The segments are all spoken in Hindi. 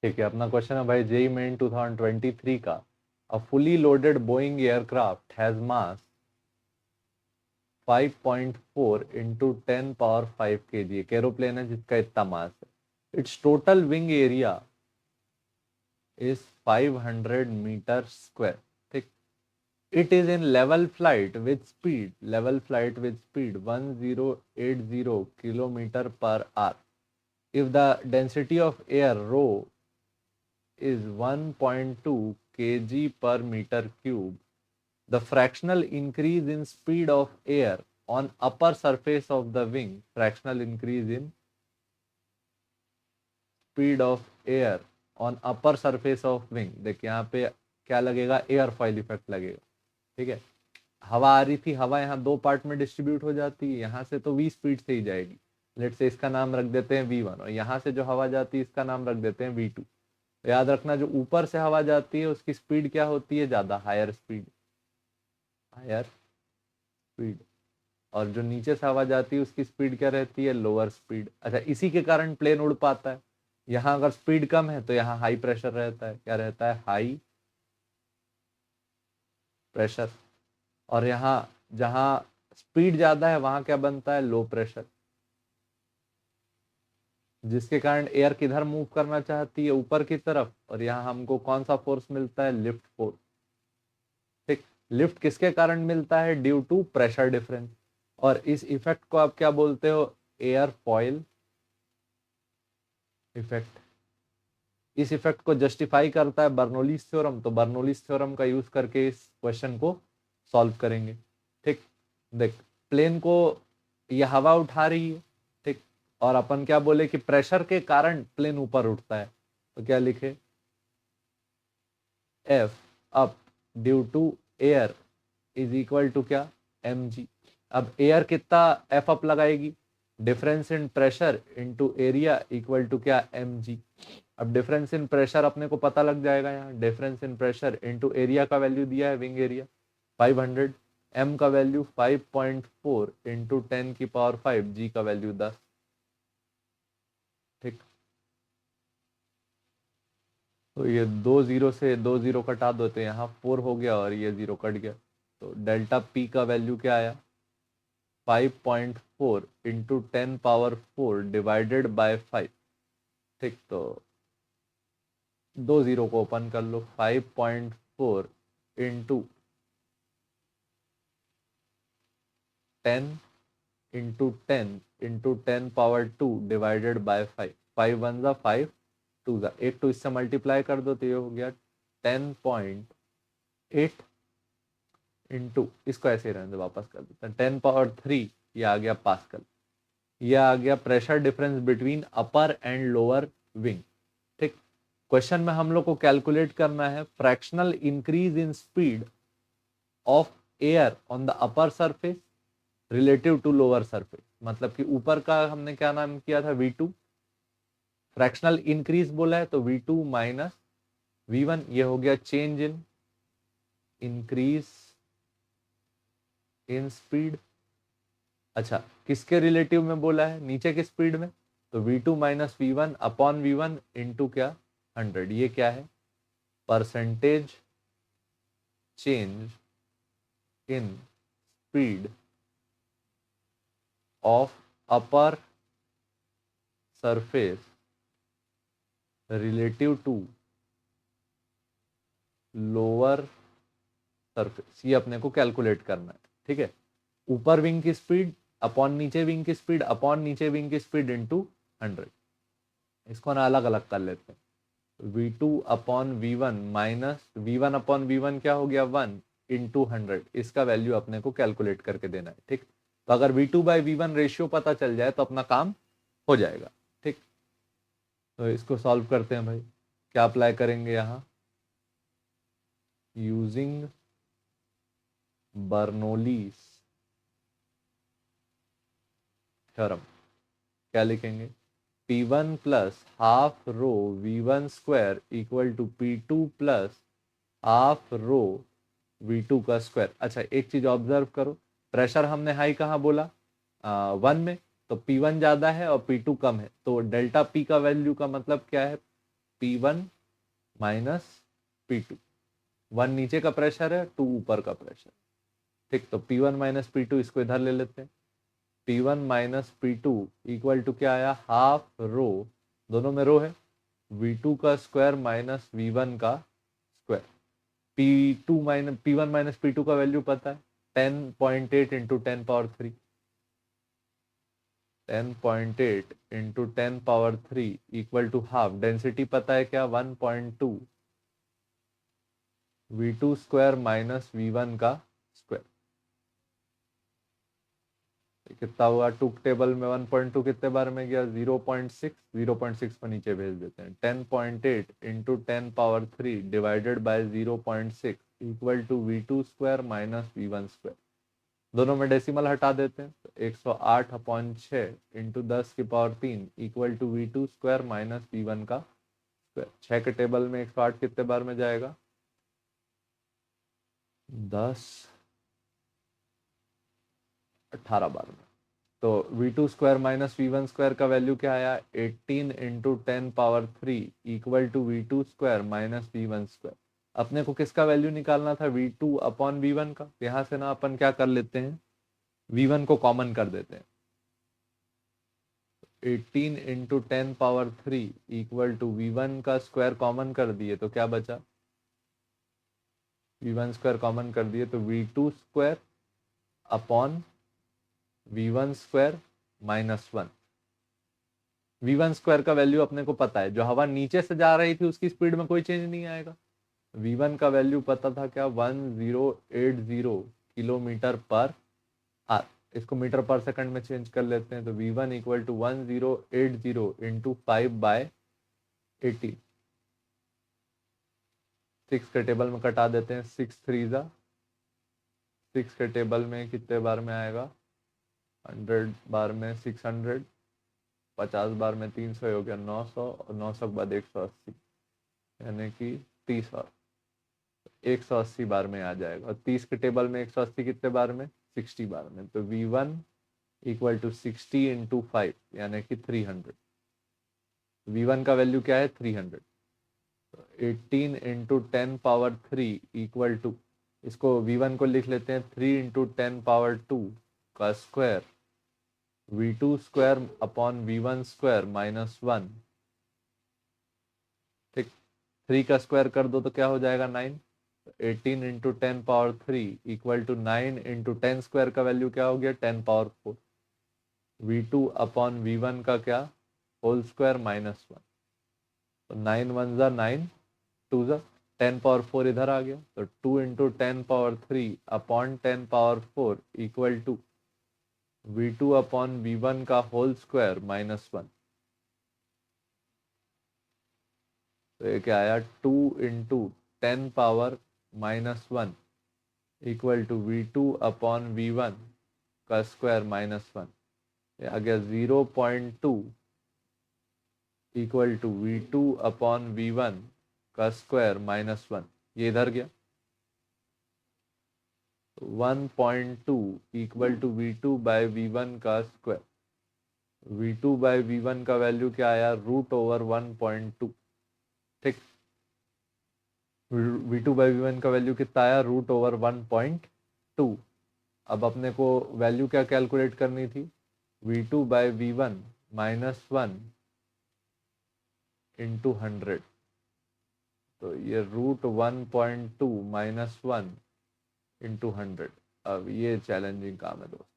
ठीक है, अपना क्वेश्चन है भाई, जेई मेन 2023 का, a fully loaded Boeing aircraft has mass 5.4 into 10 power 5 kg। एक एरोप्लेन है जिसका इतना मास है। It's total wing area is 500 metre square. ठीक। It is in level flight with speed 1080 kilometre per hour. If the density of air rho is 1.2 kg per meter cube, the fractional increase in speed of air on upper surface of the wing, fractional increase in speed of air on upper surface of wing, देखिए यहाँ पे क्या लगेगा, एयरफॉइल इफेक्ट लगेगा। ठीक है, हवा आ रही थी, हवा यहाँ दो पार्ट में डिस्ट्रीब्यूट हो जाती है, यहाँ से तो v स्पीड से ही जाएगी, लेट से इसका नाम रख देते हैं v1, और यहाँ से जो हवा जाती है इसका नाम रख देते हैं v2। तो याद रखना, जो ऊपर से हवा जाती है उसकी स्पीड क्या होती है, ज्यादा, हायर स्पीड, हायर स्पीड। और जो नीचे से हवा जाती है उसकी स्पीड क्या रहती है, लोअर स्पीड। अच्छा, इसी के कारण प्लेन उड़ पाता है। यहाँ अगर स्पीड कम है तो यहाँ हाई प्रेशर रहता है, क्या रहता है, हाई प्रेशर। और यहाँ जहाँ स्पीड ज्यादा है वहां क्या बनता है, लो प्रेशर, जिसके कारण एयर किधर मूव करना चाहती है, ऊपर की तरफ। और यहाँ हमको कौन सा फोर्स मिलता है, लिफ्ट फोर्स। ठीक। लिफ्ट किसके कारण मिलता है, ड्यू टू प्रेशर डिफरेंस। और इस इफेक्ट को आप क्या बोलते हो, एयर फॉइल इफेक्ट। इस इफेक्ट को जस्टिफाई करता है बर्नौलीज थ्योरम। तो बर्नौलीज थ्योरम का यूज करके इस क्वेश्चन को सॉल्व करेंगे। ठीक। देख, प्लेन को यह हवा उठा रही है, ठीक, और अपन क्या बोले कि प्रेशर के कारण प्लेन ऊपर उठता है, तो क्या लिखे, F up due to air is equal to क्या, mg। अब एयर कितना एफ अप लगाएगी, difference in pressure into area equal to क्या, mg। अब डिफरेंस इन प्रेशर अपने को पता लग जाएगा, यहाँ difference in pressure into area का वैल्यू दिया है, विंग एरिया 500, m का वैल्यू 5.4 इंटू 10⁵, g का वैल्यू 10। ठीक। तो ये दो जीरो से दो जीरो कटा दो तो यहाँ 4 हो गया और ये जीरो कट गया। तो डेल्टा p का वैल्यू क्या आया, 5.4 इंटू 10⁴ डिवाइडेड बाय 5। ठीक। तो दो जीरो को ओपन कर लो, 5.4 into 10 into 10 into 10⁻² divided by 5। 5 1 जा 5 2 जा, एक तो इससे मल्टीप्लाई कर दो तो ये हो गया 10.8 इंटू, इसको ऐसे ही रहने दो, वापस कर देते हैं, 10⁻3, ये आ गया पास्कल। ये आ गया pressure difference between upper and lower wing. ठीक। क्वेश्चन में हम लोग को कैलकुलेट करना है fractional increase in speed of air on the upper surface relative to lower surface. मतलब कि ऊपर का हमने क्या नाम किया था, v2, फ्रैक्शनल इंक्रीज बोला है तो v2 माइनस v1, ये हो गया change in increase in speed. अच्छा, किसके रिलेटिव में बोला है, नीचे की स्पीड में, तो v2 minus v1 upon v1 into क्या, 100। ये क्या है, percentage change in speed of upper surface relative to lower surface, ये अपने को कैलकुलेट करना है। ठीक है, ऊपर विंग की स्पीड अपॉन नीचे विंग की स्पीड अपॉन नीचे विंग की स्पीड इंटू 100। इसको ना अलग अलग कर लेते हैं, v2 upon v1 minus v1 upon v1 क्या हो गया, 1 इंटू 100। इसका वैल्यू अपने को कैलकुलेट करके देना है। ठीक। तो अगर v2 बाई v1 रेशियो पता चल जाए तो अपना काम हो जाएगा। ठीक। तो इसको सॉल्व करते हैं भाई, क्या अप्लाई करेंगे यहाँ, यूजिंग बर्नौलीज थ्योरम। क्या लिखेंगे, P1 plus half rho V1 square equal to P2 plus half rho V2 का स्क्वायर। अच्छा, एक चीज ऑब्जर्व करो, प्रेशर हमने हाई कहाँ बोला, 1 में, तो P1 ज्यादा है और P2 कम है, तो डेल्टा P का वैल्यू का मतलब क्या है, P1 माइनस P2। 1 नीचे का प्रेशर है, 2 ऊपर का प्रेशर। ठीक, तो P1 माइनस P2 इसको इधर ले लेते हैं। P1 minus P2 equal to क्या आया, हाफ रो, दोनों में रो है, V2 का स्क्वायर माइनस V1 का स्क्वायर। P1 माइनस P2 का वैल्यू पता है 10.8 into 10 power 3, 10.8 into 10 power 3 equal to half. Density पता है क्या, 1.2 V2 स्क्वायर माइनस V1 का स्क्वायर। कितना हुआ, टू टेबल में 1.2 कितने बार में गया, 0.6, 0.6 को नीचे भेज देते हैं। 10.8 into 10 power 3 divided by 0.6 equal to V2 square minus V1 square. दोनों में डेसिमल हटा देते हैं, तो 108/6 इंटू 10 की power 3 equal to V2 square minus V1 का स्क्वायर। 6 के टेबल में 108 कितने बार में जाएगा, 18 बार में। तो V2 square minus V1 square का वैल्यू क्या आया, 18 into 10 power 3 equal to V2 square minus V1 square. अपने को किसका वैल्यू निकालना था, V2 अपॉन V1 का। यहां से ना अपन क्या कर लेते हैं, V1 को कॉमन कर देते हैं। 18 into 10 power 3 equal to V1 का स्क्वायर कॉमन कर दिए तो क्या बचा, V1 स्क्वायर कॉमन कर दिए तो V2 square upon V1 square minus 1। V1 square का वैल्यू अपने को पता है, जो हवा नीचे से जा रही थी उसकी स्पीड में कोई चेंज नहीं आएगा। V1 का वैल्यू पता था क्या, 1080 किलोमीटर पर आवर। इसको मीटर पर सेकंड में चेंज कर लेते हैं, तो V1 इक्वल टू 1080 इंटू 5/80। 6 के टेबल में कटा देते हैं, 6 3 जा 6 के टेबल में कितने बार में आएगा, 100 बार में 600, 50 बार में 300 हो गया 900, और 900 के बाद 180, यानी कि 30 और 180 बार में आ जाएगा। और 30 के टेबल में 180 कितने बार में, 60 बार में। तो V1 इक्वल टू 60 इंटू 5 यानी कि 300। V1 का वैल्यू क्या है, 300। 18 इंटू 10 पावर 3 इक्वल टू, इसको V1 को लिख लेते हैं 3 इंटू 10 पावर 2 का square V2 square upon V1 square minus 1। ठीक, 3 का स्क्वायर कर दो तो क्या हो जाएगा, 9। 18 into 10 power 3 equal to 9 into 10 square का वैल्यू क्या हो गया, 10 पावर 4। V2 अपॉन V1 का क्या, होल स्क्वायर माइनस 1। तो 9 1 जा 9, 2 जा 10 पावर 4 इधर आ गया, तो 2 into 10 power 3 upon 10 power 4 equal to V2 upon V1 का होल स्क्वायर माइनस 1। तो ये क्या आया, 2 into 10 power minus 1 equal to V2 upon V1 का स्क्वायर माइनस 1। ये आ गया 0.2 equal to V2 upon V1 का स्क्वायर माइनस 1। ये इधर गया, 1.2 equal to V2 bye V1 का स्क्वायर। V2 बाय V1 का वैल्यू क्या आया, √1.2। ठीक, V2 बाय V1 का वैल्यू कितना आया, √1.2। अब अपने को वैल्यू क्या कैलकुलेट करनी थी, V2 bye V1 minus 1 into 100। तो ये √1.2 माइनस 1 इंटू 100। अब ये चैलेंजिंग काम है दोस्त।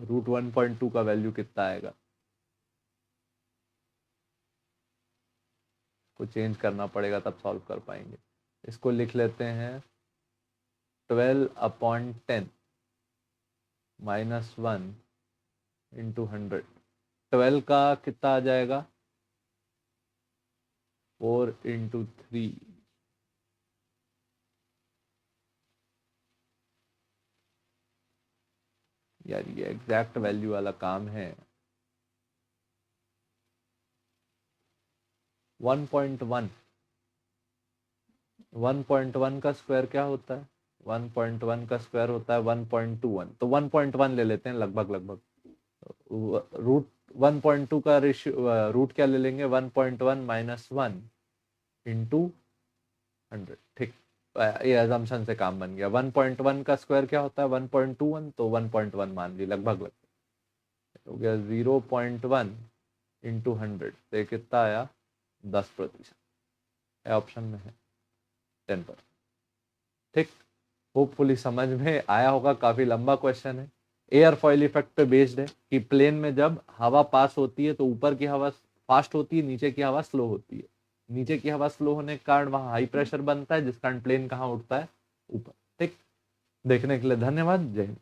√1.2 का वैल्यू कितना आएगा, को चेंज करना पड़ेगा तब सॉल्व कर पाएंगे। इसको लिख लेते हैं 12/10 माइनस 1 इंटू 100। 12 का कितना आ जाएगा, 4 इंटू 3। यार ये एग्जैक्ट वैल्यू वाला काम है। 1.1 1.1 का स्क्वायर क्या होता है, 1.1 का स्क्वायर होता है 1.21। तो 1.1 ले लेते हैं लगभग लगभग। 1.2 का रेशियो रूट क्या ले लेंगे, 1.1 माइनस 1 इंटू 100। ठीक, ये अजम्पशन से काम बन गया। 1.1 का स्क्वायर क्या होता है, 1.21, तो 1.1 मान ली, लगभग हो गया। 0.1 इंटू 100 तो कितना आया, 10%। ऑप्शन में है 10%। ठीक, होपफुली समझ में आया होगा। काफी लंबा क्वेश्चन है, एयरफॉइल इफेक्ट पे बेस्ड है कि प्लेन में जब हवा पास होती है तो ऊपर की हवा फास्ट होती है, नीचे की हवा स्लो होती है। नीचे की हवा स्लो होने के कारण वहां हाई प्रेशर बनता है, जिस कारण प्लेन कहाँ उठता है, ऊपर। ठीक, देखने के लिए धन्यवाद। जय हिंद।